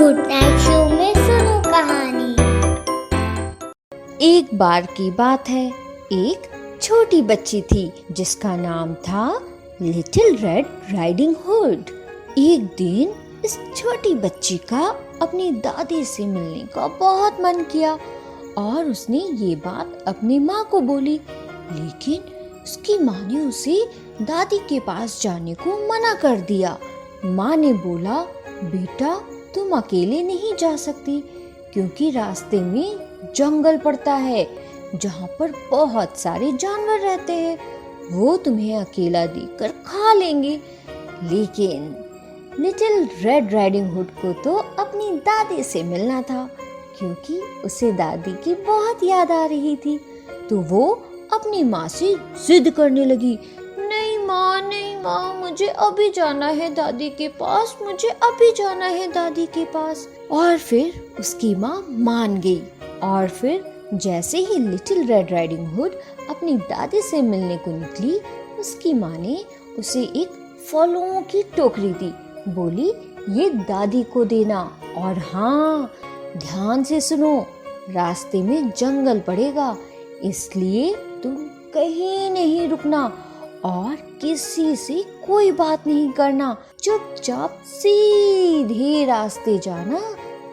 Good night show में सुनो कहानी। एक बार की बात है, एक छोटी बच्ची थी जिसका नाम था लिटिल रेड राइडिंग हुड। एक दिन इस छोटी बच्ची का अपनी दादी से मिलने का बहुत मन किया और उसने ये बात अपनी माँ को बोली, लेकिन उसकी माँ ने उसे दादी के पास जाने को मना कर दिया। माँ ने बोला, बेटा तुम अकेले नहीं जा सकती क्योंकि रास्ते में जंगल पड़ता है जहाँ पर बहुत सारे जानवर रहते हैं, वो तुम्हें अकेला देखकर खा लेंगे। लेकिन लिटिल रेड राइडिंग हुड को तो अपनी दादी से मिलना था क्योंकि उसे दादी की बहुत याद आ रही थी। तो वो अपनी माँ से जिद करने लगी, नहीं माँ, मुझे अभी जाना है दादी के पास, मुझे अभी जाना है दादी के पास। और फिर उसकी माँ मान गई और फिर जैसे ही लिटिल रेड राइडिंग हुड अपनी दादी से मिलने को निकली, उसकी माँ ने उसे एक फलों की टोकरी दी। बोली, ये दादी को देना और हाँ, ध्यान से सुनो, रास्ते में जंगल पड़ेगा, इसलिए तुम कहीं नहीं रुकना और किसी से कोई बात नहीं करना, चुपचाप सीधे रास्ते जाना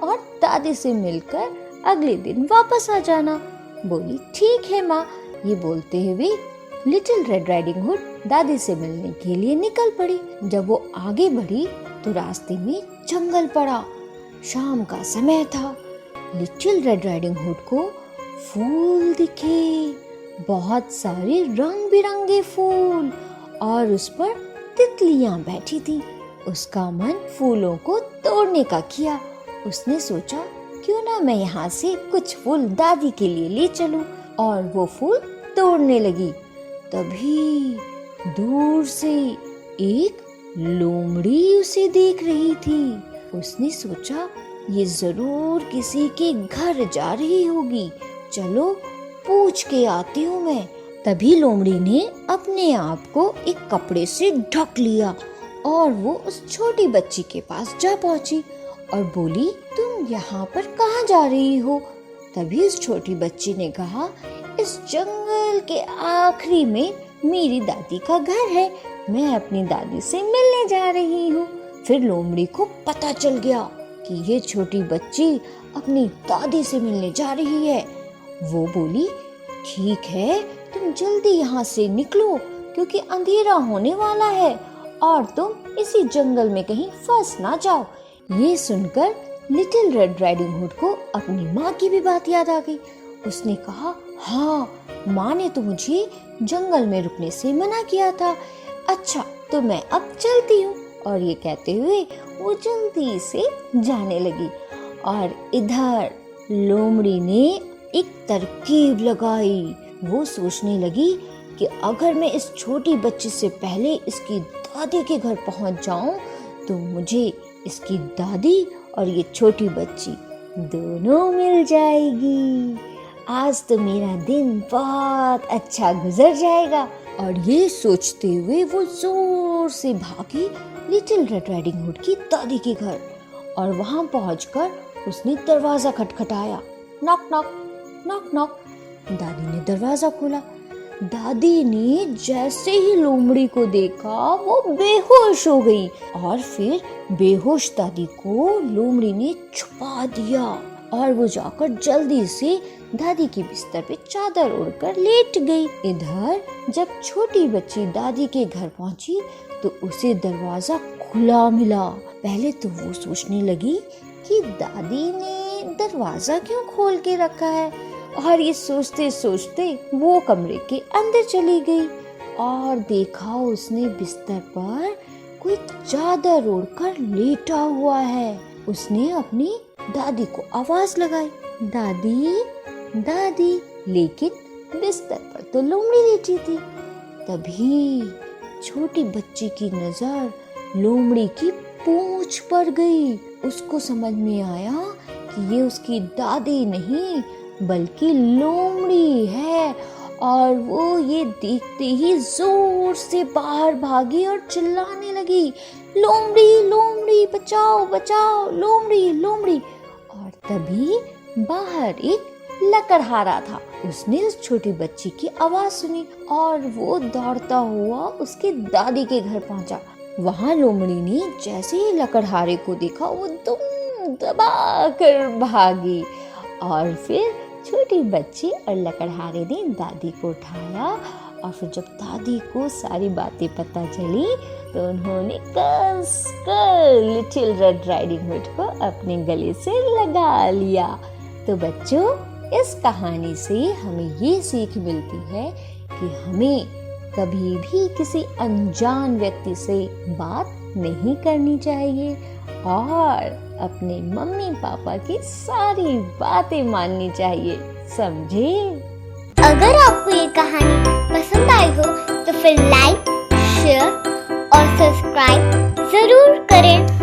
और दादी से मिलकर अगले दिन वापस आ जाना। बोली, ठीक है माँ। ये बोलते हुए लिटिल रेड राइडिंग हुड दादी से मिलने के लिए निकल पड़ी। जब वो आगे बढ़ी तो रास्ते में जंगल पड़ा। शाम का समय था। लिटिल रेड राइडिंग हुड को फूल दिखे, बहुत सारे रंग बिरंगे फूल, और उस पर तितलियां बैठी थी। उसका मन फूलों को तोड़ने का किया। उसने सोचा, क्यों ना मैं यहाँ से कुछ फूल दादी के लिए ले चलूं, और वो फूल तोड़ने लगी। तभी दूर से एक लोमड़ी उसे देख रही थी। उसने सोचा, ये जरूर किसी के घर जा रही होगी, चलो पूछ के आती हूँ मैं। तभी लोमड़ी ने अपने आप को एक कपड़े से ढक लिया और वो उस छोटी बच्ची के पास जा पहुंची और बोली, तुम यहाँ पर कहाँ जा रही हो? तभी उस छोटी बच्ची ने कहा, इस जंगल के आखिरी में मेरी दादी का घर है, मैं अपनी दादी से मिलने जा रही हूँ। फिर लोमड़ी को पता चल गया कि ये छोटी बच्ची अपनी दादी से मिलने जा रही है। वो बोली, ठीक है, तुम जल्दी यहाँ से निकलो क्योंकि अंधेरा होने वाला है और तुम इसी जंगल में कहीं फंस ना जाओ। ये सुनकर लिटिल रेड राइडिंग हुड को अपनी माँ की भी बात याद आ गई। उसने कहा, हाँ, माँ ने तो मुझे जंगल में रुकने से मना किया था। अच्छा, तो मैं अब चलती हूँ। और ये कहते हुए वो जल्दी से जाने लगी। और इधर लोमड़ी ने एक तरकीब लगाई। वो सोचने लगी कि अगर मैं इस छोटी बच्ची से पहले इसकी दादी के घर पहुंच जाऊं तो मुझे इसकी दादी और ये छोटी बच्ची दोनों मिल जाएगी। आज तो मेरा दिन बहुत अच्छा गुजर जाएगा। और ये सोचते हुए वो जोर से भागी लिटिल रेड राइडिंग हुड की दादी के घर। और वहां पहुंचकर उसने दरवाजा खटखटाया। Knock knock knock knock. दादी ने दरवाजा खोला। दादी ने जैसे ही लोमड़ी को देखा वो बेहोश हो गई और फिर बेहोश दादी को लोमड़ी ने छुपा दिया और वो जाकर जल्दी से दादी के बिस्तर पे चादर ओढ़कर लेट गई। इधर जब छोटी बच्ची दादी के घर पहुंची तो उसे दरवाजा खुला मिला। पहले तो वो सोचने लगी कि दादी ने दरवाजा क्यों खोल के रखा है, और ये सोचते सोचते वो कमरे के अंदर चली गई और देखा उसने बिस्तर पर कोई चादर ओढ़कर लेटा हुआ है। उसने अपनी दादी को आवाज लगाई, दादी दादी, लेकिन बिस्तर पर तो लोमड़ी लेटी थी। तभी छोटी बच्ची की नजर लोमड़ी की पूंछ पर गई। उसको समझ में आया कि ये उसकी दादी नहीं बल्कि लोमड़ी है और वो ये देखते ही जोर से बाहर भागी और चिल्लाने लगी, लोमड़ी लोमड़ी बचाओ बचाओ, लोमड़ी लोमड़ी। और तभी बाहर एक लकड़हारा था। उसने उस छोटी बच्ची की आवाज सुनी और वो दौड़ता हुआ उसके दादी के घर पहुंचा। वहां लोमड़ी ने जैसे ही लकड़हारे को देखा वो दुम दबा कर भागी और फिर छोटी बच्ची और लकड़हारे ने दादी को उठाया। और फिर जब दादी को सारी बातें पता चली तो उन्होंने कस कर लिटिल रेड राइडिंग हुड को अपने गले से लगा लिया। तो बच्चों, इस कहानी से हमें ये सीख मिलती है कि हमें कभी भी किसी अनजान व्यक्ति से बात नहीं करनी चाहिए और अपने मम्मी पापा की सारी बातें माननी चाहिए, समझे? अगर आपको ये कहानी पसंद आई हो तो फिर लाइक, शेयर और सब्सक्राइब जरूर करें।